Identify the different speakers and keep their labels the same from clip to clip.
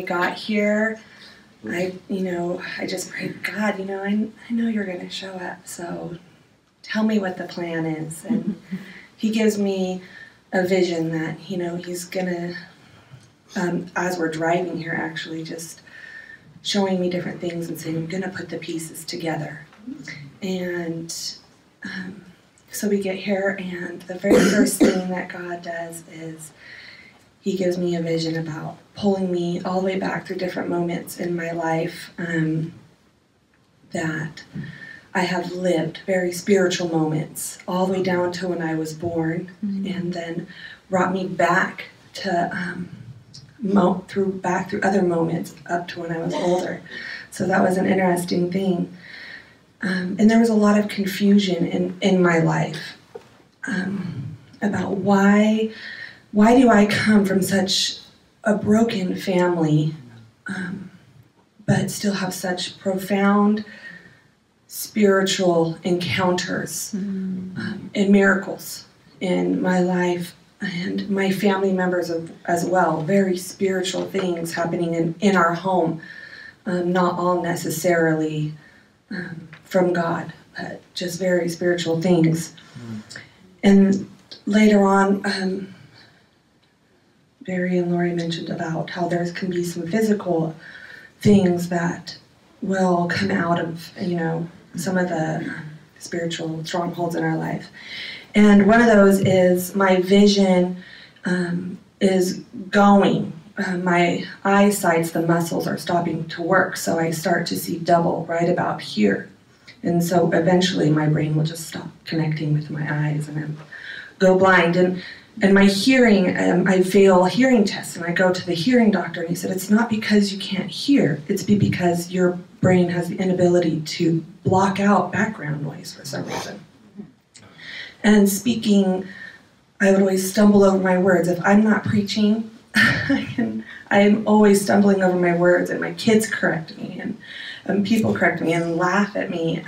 Speaker 1: we got here, I just prayed, God, I know you're going to show up, so tell me what the plan is. And he gives me a vision that, he's going to, as we're driving here, actually, just showing me different things and saying, I'm going to put the pieces together. And so we get here, and the very first thing that God does is he gives me a vision about pulling me all the way back through different moments in my life that I have lived, very spiritual moments, all the way down to when I was born, and then brought me back to through other moments up to when I was older. So that was an interesting thing. And there was a lot of confusion in my life about why do I come from such a broken family, but still have such profound spiritual encounters and miracles in my life, and my family members as well. Very spiritual things happening in our home, not all necessarily from God, but just very spiritual things. And later on, Barry and Lori mentioned about how there can be some physical things that will come out of, some of the spiritual strongholds in our life. And one of those is my vision is going. My eyesight's, the muscles are stopping to work, so I start to see double right about here. And so eventually my brain will just stop connecting with my eyes and I go blind. And my hearing, I fail hearing tests, and I go to the hearing doctor, and he said, it's not because you can't hear, it's because your brain has the inability to block out background noise for some reason. And speaking, I would always stumble over my words. If I'm not preaching, I'm always stumbling over my words, and my kids correct me, and people correct me and laugh at me,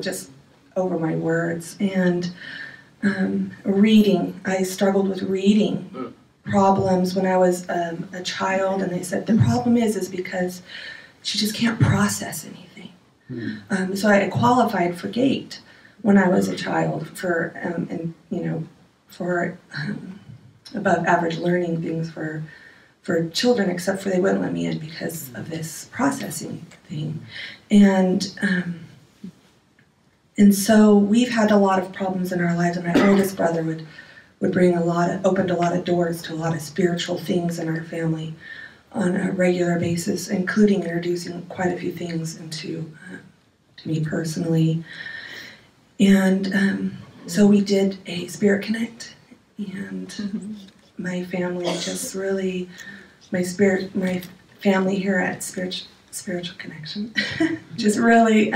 Speaker 1: just over my words. And reading, I struggled with reading problems when I was a child, and they said the problem is because she just can't process anything. So I qualified for GATE when I was a child for above average learning things for children, except for they wouldn't let me in because of this processing thing. And so we've had a lot of problems in our lives, and my oldest brother would opened a lot of doors to a lot of spiritual things in our family on a regular basis, including introducing quite a few things to me personally. And so we did a Spirit Connect, and my family just really, my family here at Spiritual Connection just really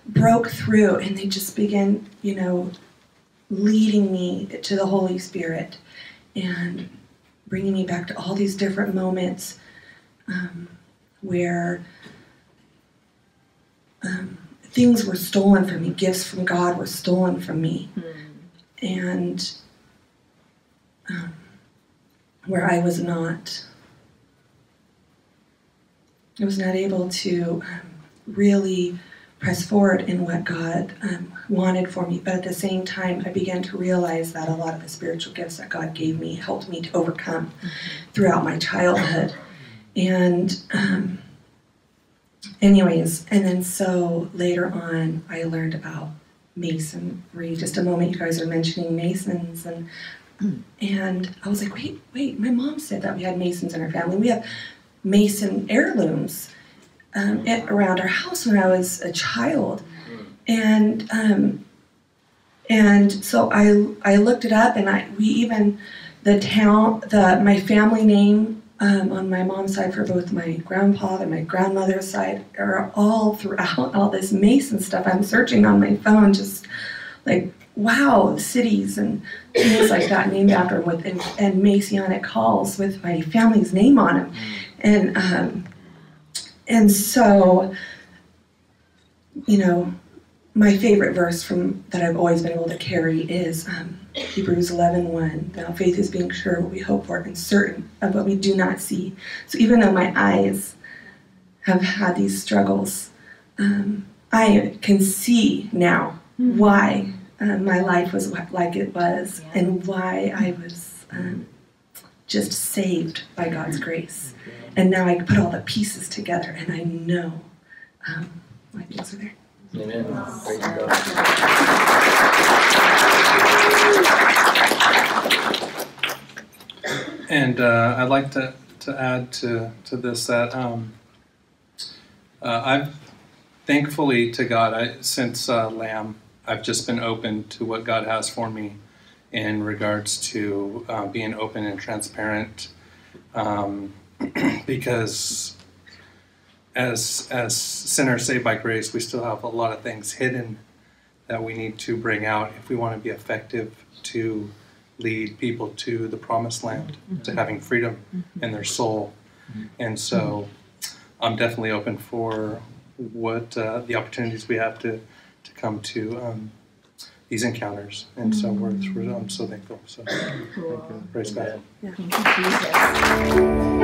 Speaker 1: broke through, and they just began, leading me to the Holy Spirit and bringing me back to all these different moments where things were stolen from me, gifts from God were stolen from me, and where I was not able to really press forward in what God wanted for me. But at the same time, I began to realize that a lot of the spiritual gifts that God gave me helped me to overcome throughout my childhood. And anyways, and then so later on, I learned about Masonry. Just a moment, you guys are mentioning Masons, and I was like, wait, my mom said that we had Masons in our family. We have Mason heirlooms around our house when I was a child, and so I looked it up, and my family name on my mom's side for both my grandpa and my grandmother's side are all throughout all this Mason stuff. I'm searching on my phone, just like, wow, cities and things like that named after them, and Masonic halls with my family's name on them. And so, my favorite verse that I've always been able to carry is Hebrews 11:1. Now faith is being sure of what we hope for and certain of what we do not see. So even though my eyes have had these struggles, I can see now why my life was like it was, and why I was just saved by God's grace. And now I can put all the pieces together, and I know my things are there.
Speaker 2: Amen. Praise God.
Speaker 3: And I'd like to add to this that I've thankfully to God, since Lamb, I've just been open to what God has for me in regards to being open and transparent, because as sinners saved by grace, we still have a lot of things hidden that we need to bring out if we want to be effective to lead people to the promised land, to having freedom in their soul. And so I'm definitely open for what the opportunities we have to come to these encounters. And so I'm so thankful. So
Speaker 4: Cool.
Speaker 3: praise God.
Speaker 1: Yeah.
Speaker 4: Thank you, Jesus.